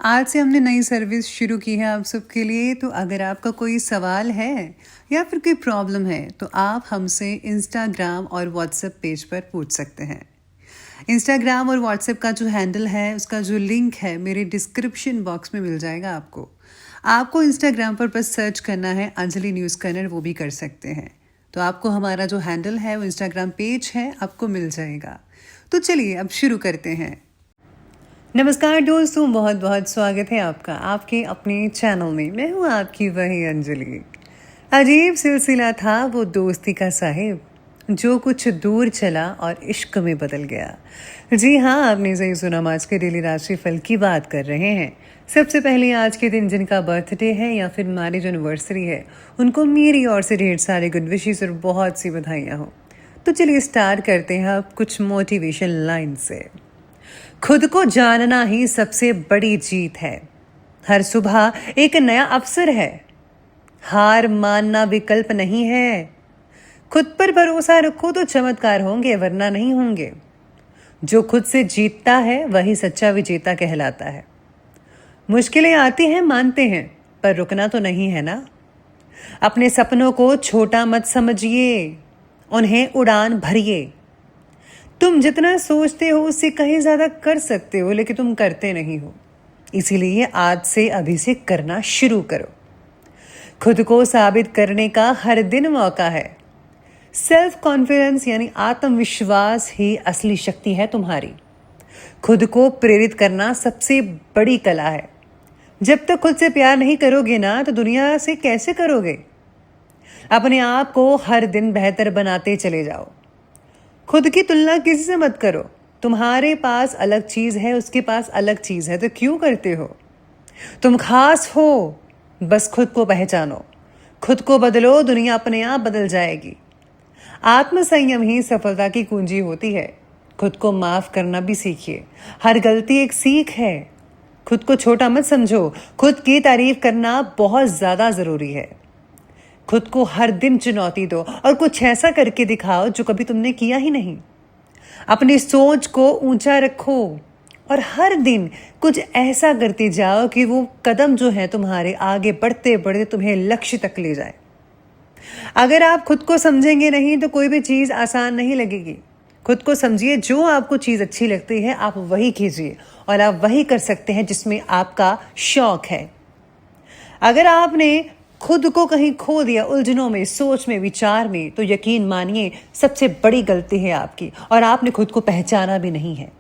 आज से हमने नई सर्विस शुरू की है आप सबके लिए। तो अगर आपका कोई सवाल है या फिर कोई प्रॉब्लम है तो आप हमसे इंस्टाग्राम और व्हाट्सएप पेज पर पूछ सकते हैं। इंस्टाग्राम और व्हाट्सएप का जो हैंडल है उसका जो लिंक है मेरे डिस्क्रिप्शन बॉक्स में मिल जाएगा आपको। आपको इंस्टाग्राम पर बस सर्च करना है अंजलि न्यूज़ कन्नड़, वो भी कर सकते हैं। तो आपको हमारा जो हैंडल है वो इंस्टाग्राम पेज है आपको मिल जाएगा। तो चलिए अब शुरू करते हैं। नमस्कार दोस्तों, बहुत बहुत स्वागत है आपका आपके अपने चैनल में। मैं हूँ आपकी वही अंजलि। अजीब सिलसिला था वो दोस्ती का साहिब, जो कुछ दूर चला और इश्क में बदल गया। जी हाँ, आपने सही सुना। हम आज के डेली राशि फल की बात कर रहे हैं। सबसे पहले आज के दिन जिनका बर्थडे है या फिर मैरिज एनिवर्सरी है, उनको मेरी ओर से ढेर सारे गुड विशेस और बहुत सी बधाइयाँ हो। तो चलिए स्टार्ट करते हैं अब कुछ मोटिवेशन लाइन से। खुद को जानना ही सबसे बड़ी जीत है। हर सुबह एक नया अवसर है। हार मानना विकल्प नहीं है। खुद पर भरोसा रखो तो चमत्कार होंगे, वरना नहीं होंगे। जो खुद से जीतता है वही सच्चा विजेता कहलाता है। मुश्किलें आती हैं, मानते हैं, पर रुकना तो नहीं है ना। अपने सपनों को छोटा मत समझिए, उन्हें उड़ान भरिए। तुम जितना सोचते हो उससे कहीं ज़्यादा कर सकते हो, लेकिन तुम करते नहीं हो। इसीलिए आज से अभी से करना शुरू करो। खुद को साबित करने का हर दिन मौका है। सेल्फ कॉन्फिडेंस यानी आत्मविश्वास ही असली शक्ति है तुम्हारी। खुद को प्रेरित करना सबसे बड़ी कला है। जब तक खुद से प्यार नहीं करोगे ना, तो दुनिया से कैसे करोगे। अपने आप को हर दिन बेहतर बनाते चले जाओ। खुद की तुलना किसी से मत करो। तुम्हारे पास अलग चीज है, उसके पास अलग चीज है, तो क्यों करते हो। तुम खास हो, बस खुद को पहचानो। खुद को बदलो, दुनिया अपने आप बदल जाएगी। आत्मसंयम ही सफलता की कुंजी होती है। खुद को माफ करना भी सीखिए। हर गलती एक सीख है। खुद को छोटा मत समझो। खुद की तारीफ करना बहुत ज्यादा जरूरी है। खुद को हर दिन चुनौती दो और कुछ ऐसा करके दिखाओ जो कभी तुमने किया ही नहीं। अपनी सोच को ऊंचा रखो और हर दिन कुछ ऐसा करते जाओ कि वो कदम जो है तुम्हारे आगे बढ़ते बढ़ते तुम्हें लक्ष्य तक ले जाए। अगर आप खुद को समझेंगे नहीं तो कोई भी चीज आसान नहीं लगेगी। खुद को समझिए। जो आपको चीज अच्छी लगती है आप वही कीजिए और आप वही कर सकते हैं जिसमें आपका शौक है। अगर आपने खुद को कहीं खो दिया उलझनों में, सोच में, विचार में, तो यकीन मानिए सबसे बड़ी गलती है आपकी और आपने खुद को पहचाना भी नहीं है।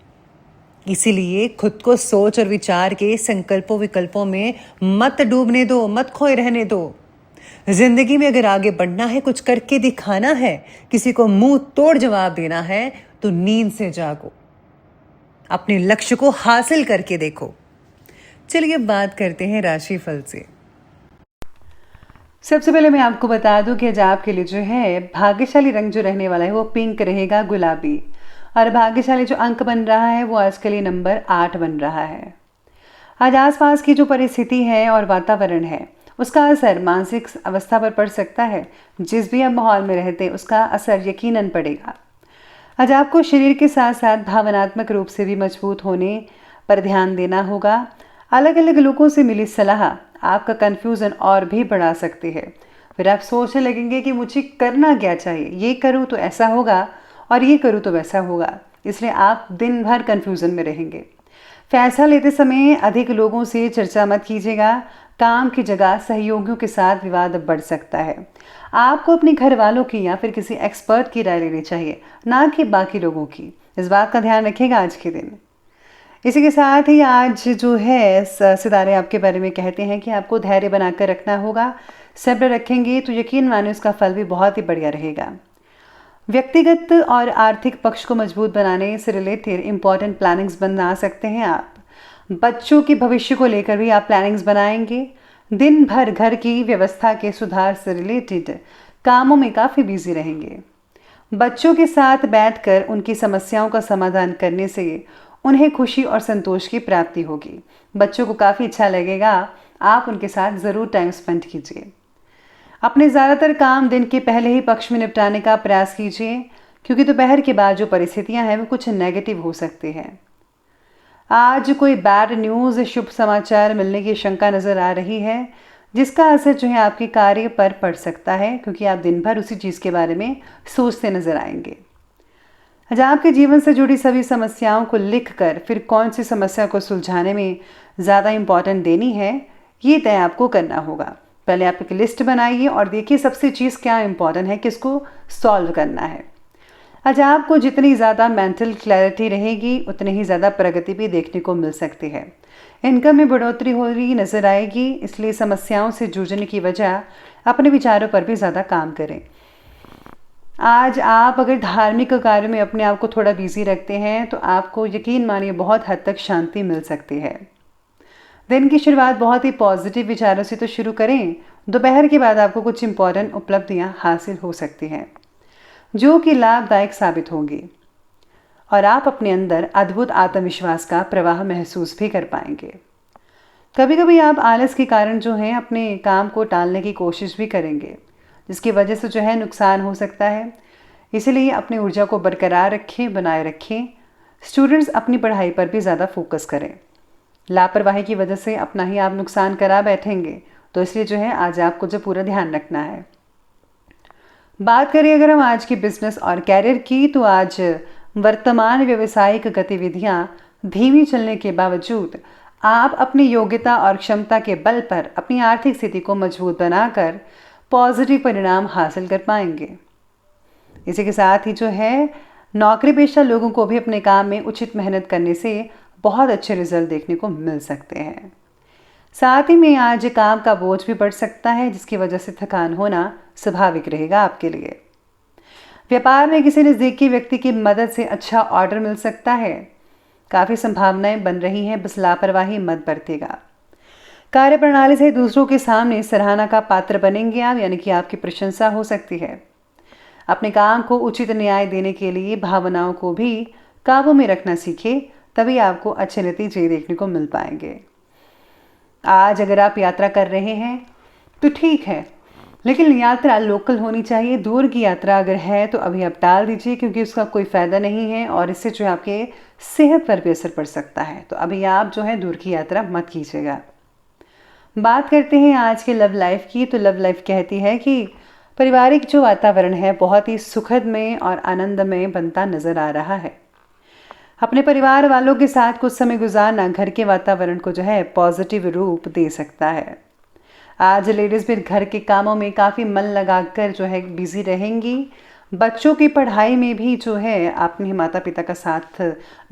इसीलिए खुद को सोच और विचार के संकल्पों विकल्पों में मत डूबने दो, मत खोए रहने दो। जिंदगी में अगर आगे बढ़ना है, कुछ करके दिखाना है, किसी को मुंह तोड़ जवाब देना है, तो नींद से जागो। अपने लक्ष्य को हासिल करके देखो। चलिए बात करते हैं राशिफल से। सबसे पहले मैं आपको बता दूं कि आज आपके लिए जो है भाग्यशाली रंग जो रहने वाला है वो पिंक रहेगा, गुलाबी। और भाग्यशाली जो अंक बन रहा है वो आज के लिए नंबर 8 बन रहा है। आज आसपास की जो परिस्थिति है और वातावरण है उसका असर मानसिक अवस्था पर पड़ सकता है। जिस भी आप माहौल में रहते हैं उसका असर यकीनन पड़ेगा। आज आपको शरीर के साथ साथ भावनात्मक रूप से भी मजबूत होने पर ध्यान देना होगा। अलग अलग लोगों से मिली सलाह आपका कंफ्यूजन और भी बढ़ा सकती है। फिर आप सोचने लगेंगे कि मुझे करना क्या चाहिए, ये करूँ तो ऐसा होगा और ये करूँ तो वैसा होगा। इसलिए आप दिन भर कंफ्यूजन में रहेंगे। फैसला लेते समय अधिक लोगों से चर्चा मत कीजिएगा। काम की जगह सहयोगियों के साथ विवाद बढ़ सकता है। आपको अपने घर वालों की या फिर किसी एक्सपर्ट की राय लेनी चाहिए, ना कि बाकी लोगों की। इस बात का ध्यान रखिएगा आज के दिन। इसी के साथ ही आज जो है सितारे आपके बारे में कहते हैं कि आपको धैर्य बनाकर रखना होगा। सब्र रखेंगे तो यकीन माने उसका फल भी बहुत ही बढ़िया रहेगा। व्यक्तिगत और आर्थिक पक्ष को मजबूत बनाने से रिलेटेड इंपॉर्टेंट प्लानिंग्स बना सकते हैं आप। बच्चों के भविष्य को लेकर भी आप प्लानिंग्स बनाएंगे। दिन भर घर की व्यवस्था के सुधार से रिलेटेड कामों में काफ़ी बिजी रहेंगे। बच्चों के साथ बैठकर उनकी समस्याओं का समाधान करने से उन्हें खुशी और संतोष की प्राप्ति होगी। बच्चों को काफ़ी अच्छा लगेगा। आप उनके साथ ज़रूर टाइम स्पेंड कीजिए। अपने ज़्यादातर काम दिन के पहले ही पक्ष में निपटाने का प्रयास कीजिए, क्योंकि दोपहर के बाद जो परिस्थितियां हैं वो कुछ नेगेटिव हो सकती हैं। आज कोई बैड न्यूज़, शुभ समाचार मिलने की शंका नज़र आ रही है, जिसका असर जो है आपके कार्य पर पड़ सकता है, क्योंकि आप दिन भर उसी चीज़ के बारे में सोचते नज़र आएंगे। आज आपके जीवन से जुड़ी सभी समस्याओं को लिखकर फिर कौन सी समस्या को सुलझाने में ज़्यादा इम्पॉर्टेंट देनी है, ये तय आपको करना होगा। पहले आप एक लिस्ट बनाइए और देखिए सबसे चीज़ क्या इम्पॉर्टेंट है, किसको सॉल्व करना है। आज आपको जितनी ज़्यादा मेंटल क्लैरिटी रहेगी, उतनी ही ज़्यादा प्रगति भी देखने को मिल सकती है। इनकम में बढ़ोतरी हो रही नज़र आएगी, इसलिए समस्याओं से जूझने की वजह अपने विचारों पर भी ज़्यादा काम करें। आज आप अगर धार्मिक कार्य में अपने आप को थोड़ा बिजी रखते हैं तो आपको यकीन मानिए बहुत हद तक शांति मिल सकती है। दिन की शुरुआत बहुत ही पॉजिटिव विचारों से तो शुरू करें। दोपहर के बाद आपको कुछ इंपॉर्टेंट उपलब्धियां हासिल हो सकती हैं जो कि लाभदायक साबित होंगी और आप अपने अंदर अद्भुत आत्मविश्वास का प्रवाह महसूस भी कर पाएंगे। कभी कभी आप आलस के कारण जो है अपने काम को टालने की कोशिश भी करेंगे, जिसकी वजह से जो है नुकसान हो सकता है। इसलिए अपनी ऊर्जा को बरकरार रखें, बनाए रखें। स्टूडेंट्स अपनी पढ़ाई पर भी ज़्यादा फोकस करें। लापरवाही की वजह से अपना ही आप नुकसान करा बैठेंगे, तो इसलिए जो है आज आपको जो पूरा ध्यान रखना है। बात करें अगर हम आज की बिजनेस और कैरियर की, तो आज वर्तमान व्यावसायिक गतिविधियां धीमी चलने के बावजूद आप अपनी योग्यता और क्षमता के बल पर अपनी आर्थिक स्थिति को मजबूत बनाकर पॉजिटिव परिणाम हासिल कर पाएंगे। इसी के साथ ही जो है नौकरी पेशा लोगों को भी अपने काम में उचित मेहनत करने से बहुत अच्छे रिजल्ट देखने को मिल सकते हैं। साथ ही में आज काम का बोझ भी बढ़ सकता है, जिसकी वजह से थकान होना स्वाभाविक रहेगा आपके लिए। व्यापार में किसी नज़दीकी व्यक्ति की मदद से अच्छा ऑर्डर मिल सकता है। काफ़ी संभावनाएं बन रही हैं, बस लापरवाही मत बरतेगा। कार्य प्रणाली से दूसरों के सामने सराहना का पात्र बनेंगे आप, यानी कि आपकी प्रशंसा हो सकती है। अपने काम को उचित न्याय देने के लिए भावनाओं को भी काबू में रखना सीखें, तभी आपको अच्छे नतीजे देखने को मिल पाएंगे। आज अगर आप यात्रा कर रहे हैं तो ठीक है, लेकिन यात्रा लोकल होनी चाहिए। दूर की यात्रा अगर है तो अभी आप टाल दीजिए, क्योंकि उसका कोई फ़ायदा नहीं है और इससे जो है आपके सेहत पर भी असर पड़ सकता है। तो अभी आप जो है दूर की यात्रा मत कीजिएगा। बात करते हैं आज के लव लाइफ की, तो लव लाइफ कहती है कि पारिवारिक जो वातावरण है बहुत ही सुखद में और आनंदमय बनता नज़र आ रहा है। अपने परिवार वालों के साथ कुछ समय गुजारना घर के वातावरण को जो है पॉजिटिव रूप दे सकता है। आज लेडीज़ भी घर के कामों में काफ़ी मन लगाकर जो है बिजी रहेंगी। बच्चों की पढ़ाई में भी जो है अपने माता पिता का साथ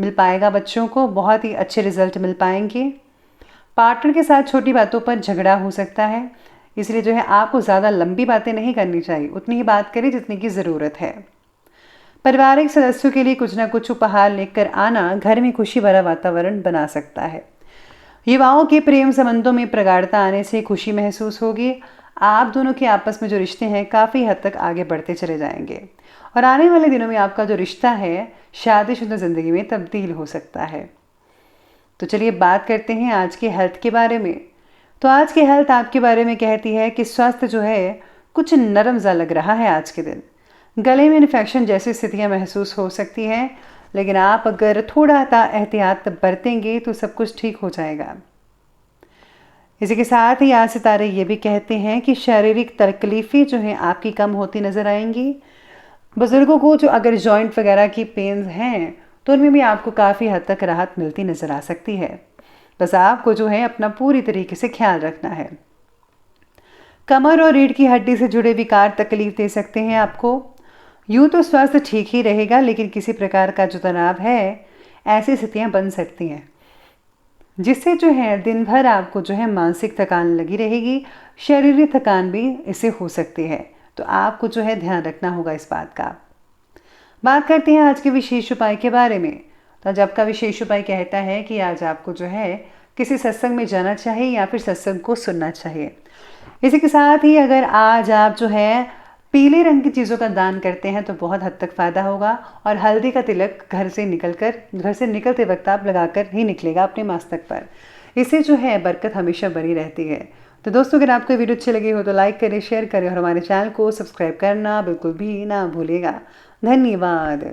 मिल पाएगा, बच्चों को बहुत ही अच्छे रिजल्ट मिल पाएंगे। पार्टनर के साथ छोटी बातों पर झगड़ा हो सकता है, इसलिए जो है आपको ज़्यादा लंबी बातें नहीं करनी चाहिए, उतनी ही बात करें जितनी की ज़रूरत है। पारिवारिक सदस्यों के लिए कुछ ना कुछ उपहार लेकर आना घर में खुशी भरा वातावरण बना सकता है। युवाओं के प्रेम संबंधों में प्रगाढ़ता आने से खुशी महसूस होगी। आप दोनों के आपस में जो रिश्ते हैं काफ़ी हद तक आगे बढ़ते चले जाएंगे और आने वाले दिनों में आपका जो रिश्ता है शादीशुदा ज़िंदगी में तब्दील हो सकता है। तो चलिए बात करते हैं आज के हेल्थ के बारे में। तो आज की हेल्थ आपके बारे में कहती है कि स्वास्थ्य जो है कुछ नरम सा लग रहा है आज के दिन। गले में इन्फेक्शन जैसी स्थितियां महसूस हो सकती हैं, लेकिन आप अगर थोड़ा एहतियात बरतेंगे तो सब कुछ ठीक हो जाएगा। इसी के साथ ही आज सितारे ये भी कहते हैं कि शारीरिक तकलीफ़ें जो हैं आपकी कम होती नज़र आएंगी। बुज़ुर्गों को जो अगर जॉइंट वगैरह की पेन्स हैं तो उनमें भी आपको काफ़ी हद तक राहत मिलती नज़र आ सकती है। बस आपको जो है अपना पूरी तरीके से ख्याल रखना है। कमर और रीढ़ की हड्डी से जुड़े विकार तकलीफ दे सकते हैं आपको। यूँ तो स्वास्थ्य ठीक ही रहेगा, लेकिन किसी प्रकार का जो तनाव है ऐसी स्थितियाँ बन सकती हैं, जिससे जो है दिन भर आपको जो है मानसिक थकान लगी रहेगी। शारीरिक थकान भी इससे हो सकती है, तो आपको जो है ध्यान रखना होगा इस बात का। बात करते हैं आज के विशेष उपाय के बारे में। तो आज आपका विशेष उपाय कहता है कि आज आपको जो है किसी सत्संग में जाना चाहिए या फिर सत्संग को सुनना चाहिए। इसी के साथ ही अगर आज आप जो है पीले रंग की चीज़ों का दान करते हैं तो बहुत हद तक फ़ायदा होगा। और हल्दी का तिलक घर से निकलते वक्त आप लगाकर ही निकलेगा अपने मस्तक पर। इससे जो है बरकत हमेशा बनी रहती है। तो दोस्तों, अगर आपको वीडियो अच्छी लगी हो तो लाइक करें, शेयर करें और हमारे चैनल को सब्सक्राइब करना बिल्कुल भी ना भूलिएगा। धन्यवाद।